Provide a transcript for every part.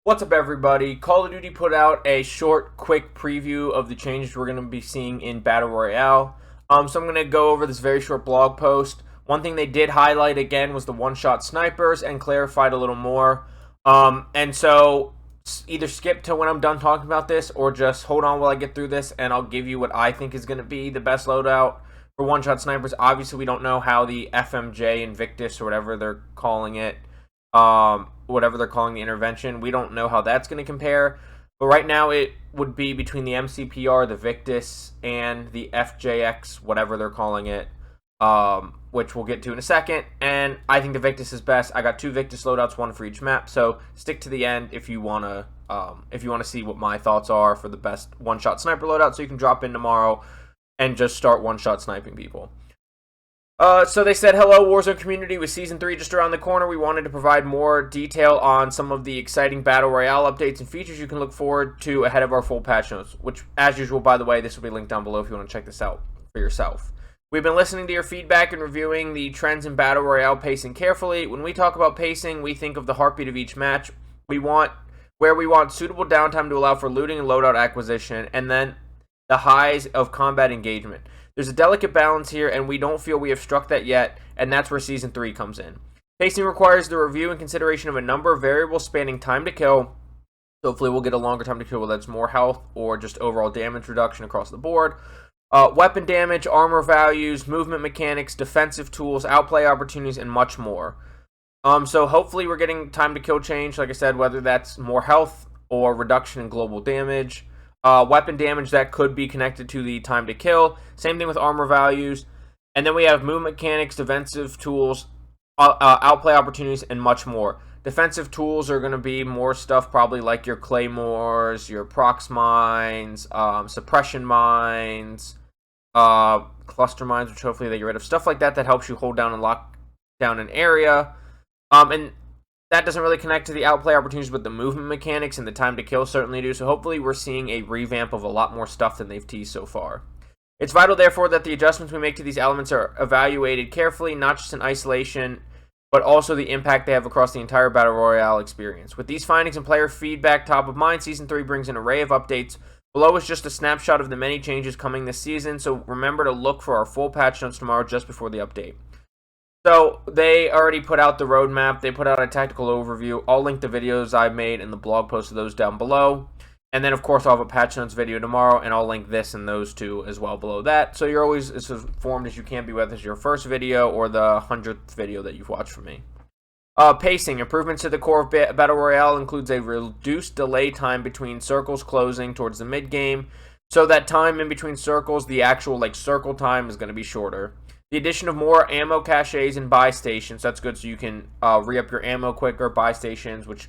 What's up, everybody? Call of Duty put out a short, quick preview of the changes we're going to be seeing in Battle Royale. So I'm going to go over this very short blog post. One thing they did highlight again was the one-shot snipers and clarified a little more. And so either skip to when I'm done talking about this or just hold on while I get through this and I'll give you what I think is going to be the best loadout for one-shot snipers. Obviously, we don't know how the FMJ Invictus or whatever they're calling it, whatever they're calling the intervention. We don't know how that's going to compare. But right now it would be between the MCPR, the Victus, and the FJX, whatever they're calling it, which we'll get to in a second. And I think the Victus is best. I got 2 Victus loadouts, 1 for each map. So stick to the end if you want to see what my thoughts are for the best one-shot sniper loadout, so you can drop in tomorrow and just start one-shot sniping people. So they said, hello, Warzone community. With Season 3 just around the corner, we wanted to provide more detail on some of the exciting Battle Royale updates and features you can look forward to ahead of our full patch notes, which, as usual, by the way, this will be linked down below if you want to check this out for yourself. We've been listening to your feedback and reviewing the trends in Battle Royale pacing carefully. When we talk about pacing, we think of the heartbeat of each match. We want suitable downtime to allow for looting and loadout acquisition, and then the highs of combat engagement. There's a delicate balance here, and we don't feel we have struck that yet, and that's where Season 3 comes in. Pacing requires the review and consideration of a number of variables spanning time to kill. Hopefully we'll get a longer time to kill, whether that's more health or just overall damage reduction across the board. Weapon damage, armor values, movement mechanics, defensive tools, outplay opportunities, and much more. So hopefully we're getting time to kill change, like I said, whether that's more health or reduction in global damage. Weapon damage that could be connected to the time to kill. Same thing with armor values. And then we have movement mechanics, defensive tools, outplay opportunities, and much more. Defensive tools are going to be more stuff probably like your claymores, your prox mines, suppression mines, cluster mines, which hopefully they get rid of. Stuff like that that helps you hold down and lock down an area. And that doesn't really connect to the outplay opportunities, but the movement mechanics and the time to kill certainly do. So hopefully we're seeing a revamp of a lot more stuff than they've teased so far. It's vital, therefore, that the adjustments we make to these elements are evaluated carefully, not just in isolation, but also the impact they have across the entire Battle Royale experience. With these findings and player feedback top of mind, Season 3 brings an array of updates. Below is just a snapshot of the many changes coming this season, so remember to look for our full patch notes tomorrow just before the update. So, they already put out the roadmap, they put out a tactical overview. I'll link the videos I made in the blog post of those down below. And then, of course, I'll have a patch notes video tomorrow, and I'll link this and those two as well below that. So you're always as informed as you can be, whether it's your first video or the 100th video that you've watched from me. Pacing. Improvements to the core of Battle Royale includes a reduced delay time between circles closing towards the mid-game. So that time in between circles, the actual circle time, is going to be shorter. The addition of more ammo caches and buy stations. That's good, so you can re-up your ammo quicker. Buy stations, which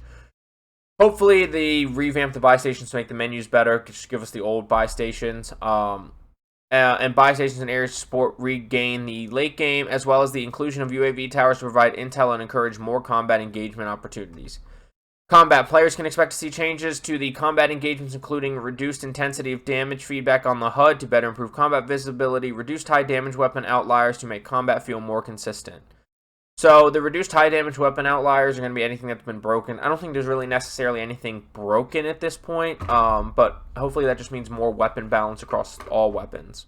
hopefully they revamp the buy stations to make the menus better. Just give us the old buy stations. And buy stations and areas to support regain the late game, as well as the inclusion of UAV towers to provide intel and encourage more combat engagement opportunities. Combat. Players can expect to see changes to the combat engagements, including reduced intensity of damage feedback on the HUD to better improve combat visibility, reduced high damage weapon outliers to make combat feel more consistent. So the reduced high damage weapon outliers are going to be anything that's been broken. I don't think there's really necessarily anything broken at this point, but hopefully that just means more weapon balance across all weapons.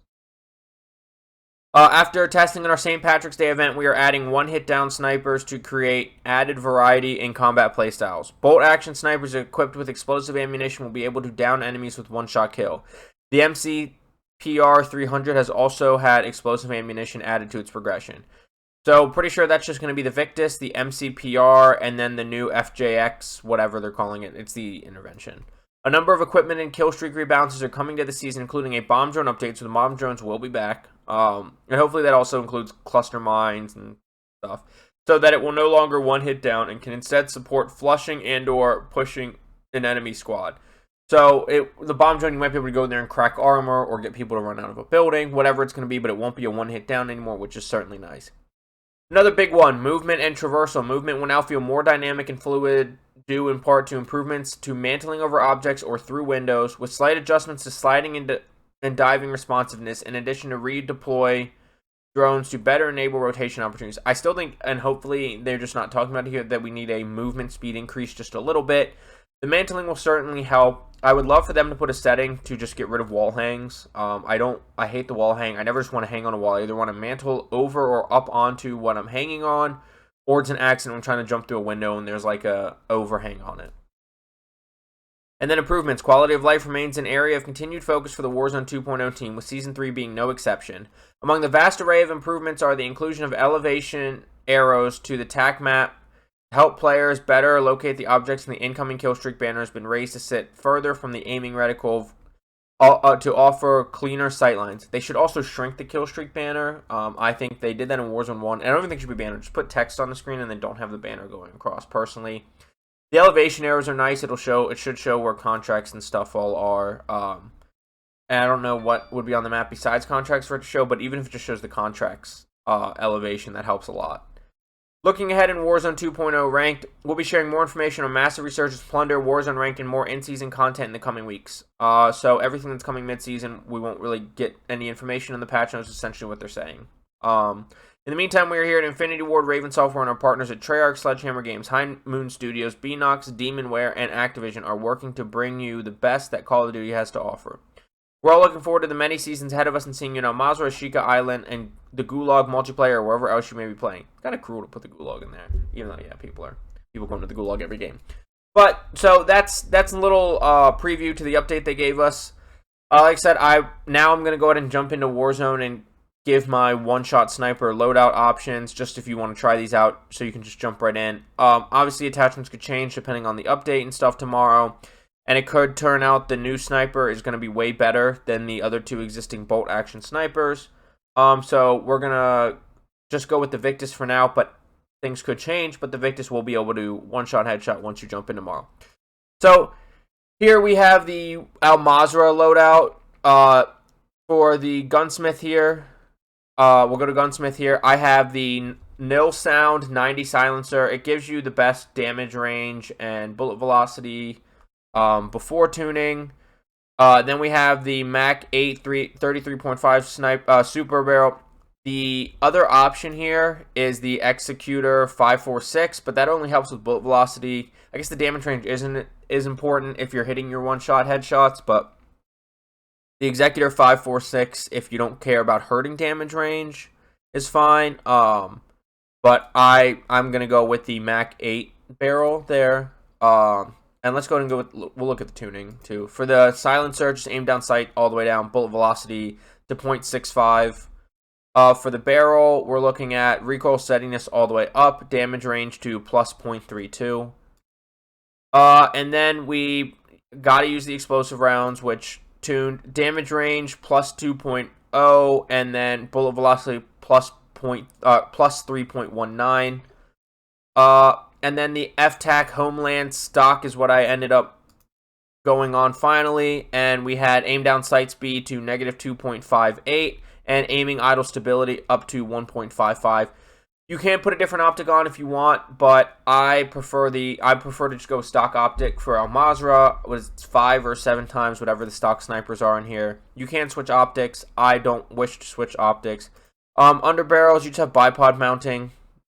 After testing in our St. Patrick's Day event, we are adding one-hit down snipers to create added variety in combat playstyles. Bolt-action snipers equipped with explosive ammunition will be able to down enemies with one-shot kill. The MCPR 300 has also had explosive ammunition added to its progression. So, pretty sure that's just going to be the Victus, the MCPR, and then the new FJX, whatever they're calling it. It's the intervention. A number of equipment and kill streak rebalances are coming to the season, including a bomb drone update, so the bomb drones will be back. And hopefully that also includes cluster mines and stuff, so that it will no longer one-hit down and can instead support flushing and or pushing an enemy squad. So the bomb drone, you might be able to go in there and crack armor or get people to run out of a building, whatever it's going to be, but it won't be a one-hit down anymore, which is certainly nice. Another big one, movement and traversal. Movement will now feel more dynamic and fluid, due in part to improvements to mantling over objects or through windows, with slight adjustments to sliding and diving responsiveness, in addition to redeploy drones to better enable rotation opportunities. I still think, and hopefully they're just not talking about it here, that we need a movement speed increase just a little bit. The mantling will certainly help. I would love for them to put a setting to just get rid of wall hangs. I hate the wall hang. I never just want to hang on a wall. I either want to mantle over or up onto what I'm hanging on, or it's an accident when I'm trying to jump through a window and there's like a overhang on it. And then improvements. Quality of life remains an area of continued focus for the Warzone 2.0 team, with Season 3 being no exception. Among the vast array of improvements are the inclusion of elevation arrows to the TAC map, help players better locate the objects, and the incoming killstreak banner has been raised to sit further from the aiming reticle to offer cleaner sightlines. They should also shrink the killstreak banner. I think they did that in Warzone 1, and I don't even think it should be banner. Just put text on the screen and then don't have the banner going across, personally. The elevation arrows are nice. It should show where contracts and stuff all are. And I don't know what would be on the map besides contracts for it to show, but even if it just shows the contracts elevation, that helps a lot. Looking ahead in Warzone 2.0 Ranked, we'll be sharing more information on Massive Resurgence, Plunder, Warzone Ranked, and more in-season content in the coming weeks. So everything that's coming mid-season, we won't really get any information in the patch notes, essentially what they're saying. In the meantime, we are here at Infinity Ward, Raven Software, and our partners at Treyarch, Sledgehammer Games, High Moon Studios, Beanox, Demonware, and Activision are working to bring you the best that Call of Duty has to offer. We're all looking forward to the many seasons ahead of us and seeing you on Mazrah, Ashika Island, and the Gulag multiplayer, or wherever else you may be playing. It's kind of cruel to put the Gulag in there, even though, yeah, people come to the Gulag every game. But, so, that's a little preview to the update they gave us. Like I said, I'm going to go ahead and jump into Warzone and give my one-shot sniper loadout options, just if you want to try these out, so you can just jump right in. Obviously, attachments could change depending on the update and stuff tomorrow, and it could turn out the new sniper is going to be way better than the other two existing bolt-action snipers. So we're going to just go with the Victus for now, but things could change, but the Victus will be able to one-shot headshot once you jump in tomorrow. So here we have the Mazrah loadout. For the gunsmith here, we'll go to gunsmith here. I have the nil sound 90 silencer. It gives you the best damage range and bullet velocity before tuning. Then we have the MWII 33.5 snipe super barrel. The other option here is the Executor 546, but that only helps with bullet velocity. I guess the damage range is important if you're hitting your one-shot headshots, but the Executor 546, if you don't care about hurting damage range, is fine. But I'm gonna go with the MWII barrel there. And let's go ahead and we'll look at the tuning too. For the silencer, just aim down sight all the way down, bullet velocity to 0.65. For the barrel, we're looking at recoil steadiness all the way up, damage range to plus 0.32. And then we gotta use the explosive rounds, which tuned damage range plus 2.0, and then bullet velocity plus 3.19. And then the FTAC Homeland stock is what I ended up going on finally. And we had aim down sight speed to negative 2.58 and aiming idle stability up to 1.55. You can put a different optic on if you want, but I prefer to just go stock optic for Mazrah. It was 5 or 7 times whatever the stock snipers are in here. You can switch optics. I don't wish to switch optics. Underbarrels, you just have bipod mounting,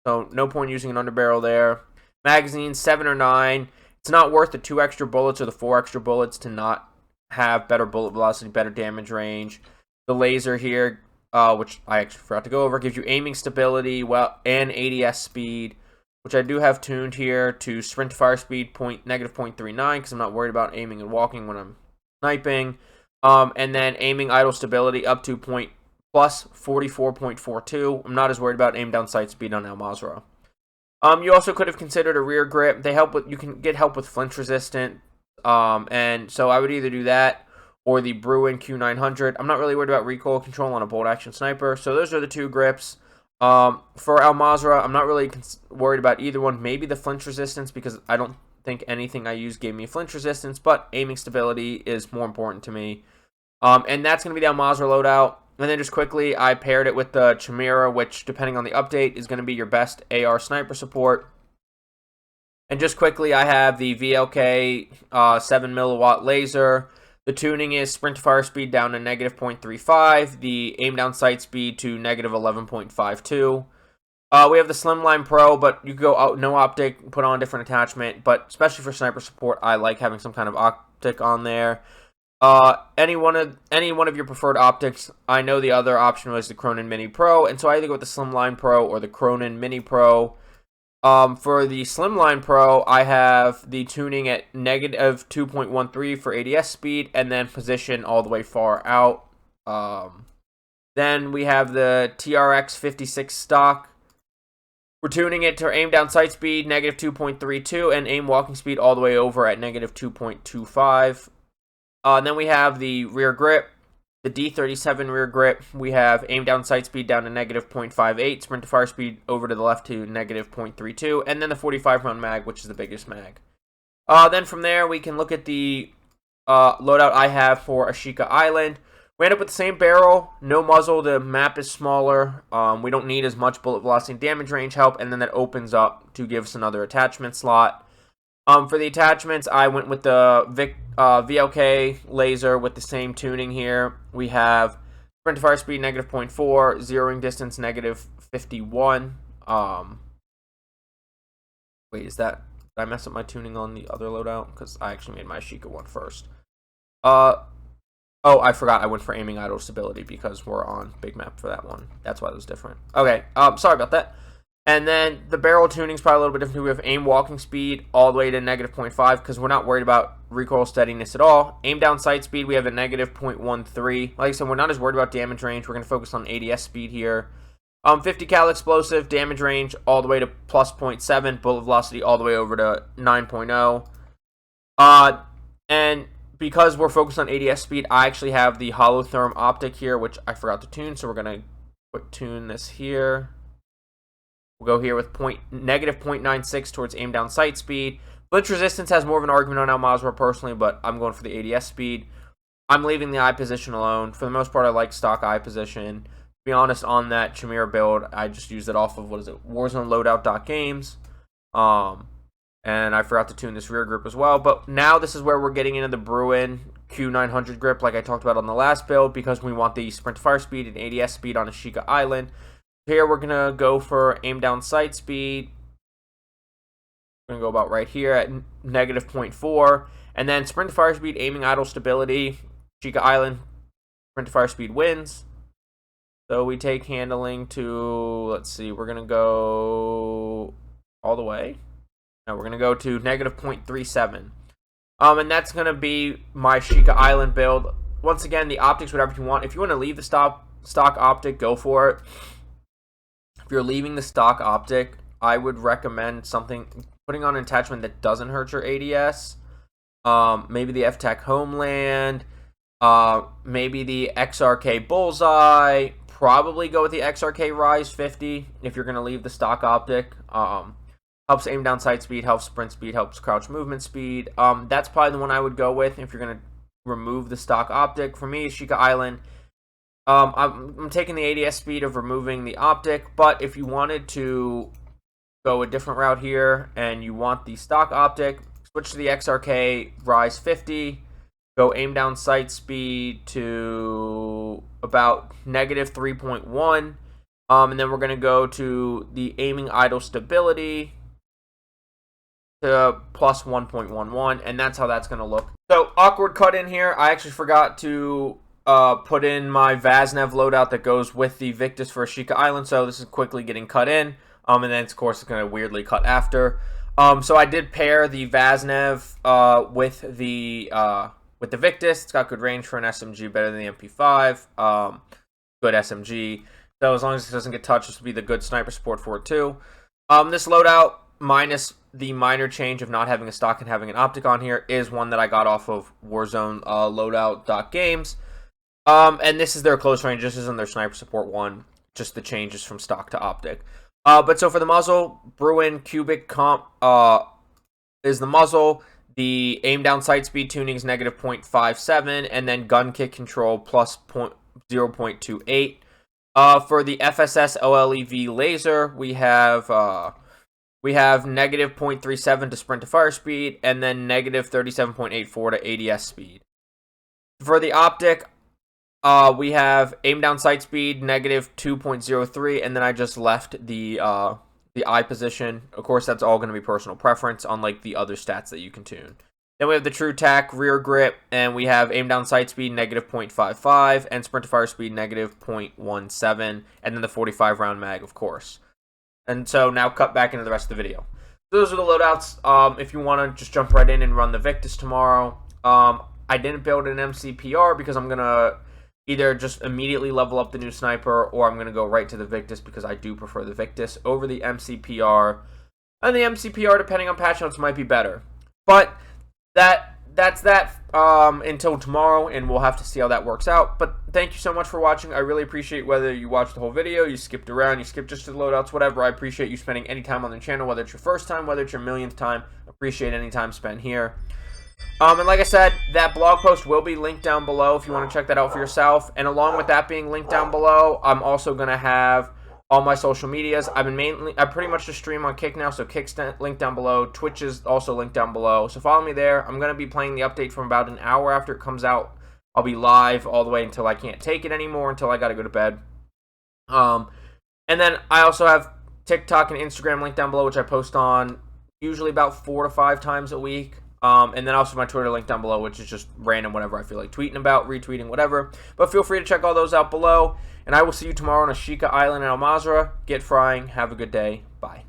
so no point using an underbarrel there. Magazines, 7 or 9. It's not worth the 2 extra bullets or the 4 extra bullets to not have better bullet velocity, better damage range. The laser here, which I actually forgot to go over, gives you aiming stability and ADS speed, which I do have tuned here to sprint fire speed negative 0.39 because I'm not worried about aiming and walking when I'm sniping. And then aiming idle stability up to plus 44.42. I'm not as worried about aim down sight speed on Mazrah. You also could have considered a rear grip. You can get help with flinch resistant. And so I would either do that or the Bruin Q900. I'm not really worried about recoil control on a bolt action sniper. So those are the 2 grips. For Mazrah, I'm not really worried about either one. Maybe the flinch resistance, because I don't think anything I used gave me flinch resistance, but aiming stability is more important to me. And that's going to be the Mazrah loadout. And then just quickly, I paired it with the Chimera, which, depending on the update, is going to be your best AR sniper support. And just quickly, I have the VLK 7 milliwatt laser. The tuning is sprint fire speed down to negative 0.35. The aim down sight speed to negative 11.52. We have the Slimline Pro, but you can go out no optic, put on a different attachment. But especially for sniper support, I like having some kind of optic on there. Any one of your preferred optics. I know the other option was the Cronin Mini Pro, and so I either go with the Slimline Pro or the Cronin Mini Pro. For the Slimline Pro, I have the tuning at negative 2.13 for ADS speed, and then position all the way far out. Then we have the TRX 56 stock. We're tuning it to aim down sight speed, negative 2.32, and aim walking speed all the way over at negative 2.25. Then we have the rear grip, the D37 rear grip. We have aim down sight speed down to negative 0.58, sprint to fire speed over to the left to negative 0.32, and then the 45 round mag, which is the biggest mag. Then from there, we can look at the loadout I have for Ashika Island. We end up with the same barrel, no muzzle, the map is smaller, we don't need as much bullet velocity and damage range help, and then that opens up to give us another attachment slot. For the attachments, I went with the VLK laser with the same tuning here. We have sprint to fire speed, negative 0.4, zeroing distance, negative 51. Wait, did I mess up my tuning on the other loadout? Because I actually made my Ashika one first. Oh, I forgot I went for aiming idle stability because we're on big map for that one. That's why it was different. Okay, sorry about that. And then the barrel tuning is probably a little bit different. We have aim walking speed all the way to negative 0.5 because we're not worried about recoil steadiness at all. Aim down sight speed, we have a negative 0.13. Like I said, we're not as worried about damage range. We're going to focus on ADS speed here. 50 cal explosive, damage range all the way to plus 0.7. Bullet velocity all the way over to 9.0. And because we're focused on ADS speed, I actually have the holotherm optic here, which I forgot to tune, so we're going to tune this here. We'll go here with negative 0.96 towards aim down sight speed. Blitz resistance has more of an argument on Mazrah personally, but I'm going for the ADS speed. I'm leaving the eye position alone. For the most part, I like stock eye position. To be honest, on that Chimera build, I just used it off of, Warzone Loadout.games. And I forgot to tune this rear grip as well. But now this is where we're getting into the Bruin Q900 grip like I talked about on the last build because we want the sprint to fire speed and ADS speed on Ashika Island. Here we're going to go for aim down sight speed. We're going to go about right here at negative 0.4. And then sprint to fire speed, aiming idle stability. Ashika Island, sprint to fire speed wins. So we take handling to, let's see, we're going to go all the way. Now we're going to go to negative 0.37. And that's going to be my Ashika Island build. Once again, the optics, whatever you want. If you want to leave the stock optic, go for it. If you're leaving the stock optic, I would recommend putting on an attachment that doesn't hurt your ADS. Maybe the FTech Homeland. Maybe the XRK Bullseye. Probably go with the XRK Rise 50 if you're going to leave the stock optic. Helps aim down sight speed, helps sprint speed, helps crouch movement speed. That's probably the one I would go with if you're going to remove the stock optic. For me, Ashika Island, I'm taking the ADS speed of removing the optic, but if you wanted to go a different route here and you want the stock optic, switch to the XRK Rise 50, go aim down sight speed to about negative 3.1, and then we're going to go to the aiming idle stability to plus 1.11, and that's how that's going to look. So, awkward cut in here. I actually forgot to put in my Vaznev loadout that goes with the Victus for Ashika Island, so this is quickly getting cut in, and then of course it's going to weirdly cut after. So I did pair the Vaznev with the Victus. It's got good range for an SMG, better than the MP5. Good SMG. So as long as it doesn't get touched, this will be the good sniper support for it too. This loadout, minus the minor change of not having a stock and having an optic on here, is one that I got off of Warzone Loadout.games. And this is their close range. This isn't their sniper support one. Just the changes from stock to optic. But so for the muzzle, Bruin Cubic Comp is the muzzle. The aim down sight speed tuning is negative 0.57, and then gun kick control plus 0.28. For the FSS OLEV laser, we have negative 0.37 to sprint to fire speed, and then negative 37.84 to ADS speed. For the optic, We have aim down sight speed negative 2.03, and then I just left the eye position. Of course, that's all going to be personal preference, unlike the other stats that you can tune. Then we have the true tack, rear grip, and we have aim down sight speed negative 0.55 and sprint to fire speed negative 0.17, and then the 45 round mag, of course. And so now cut back into the rest of the video. Those are the loadouts. If you want to just jump right in and run the Victus tomorrow. I didn't build an MCPR because I'm going to either just immediately level up the new sniper, or I'm going to go right to the Victus because I do prefer the Victus over the MCPR. And the MCPR, depending on patch notes, might be better. But that's that until tomorrow, and we'll have to see how that works out. But thank you so much for watching. I really appreciate whether you watched the whole video, you skipped around, you skipped just to the loadouts, whatever. I appreciate you spending any time on the channel, whether it's your first time, whether it's your millionth time. Appreciate any time spent here. And like I said, that blog post will be linked down below if you want to check that out for yourself. And along with that being linked down below, I'm also going to have all my social medias. I pretty much just stream on Kick now, so Kick's linked down below. Twitch is also linked down below, so follow me there. I'm going to be playing the update from about an hour after it comes out. I'll be live all the way until I can't take it anymore, until I got to go to bed. And then I also have TikTok and Instagram linked down below, which I post on usually about 4 to 5 times a week. And then also my Twitter link down below, which is just random whatever I feel like tweeting about, retweeting, whatever. But feel free to check all those out below. And I will see you tomorrow on Ashika Island in Mazrah. Get frying. Have a good day. Bye.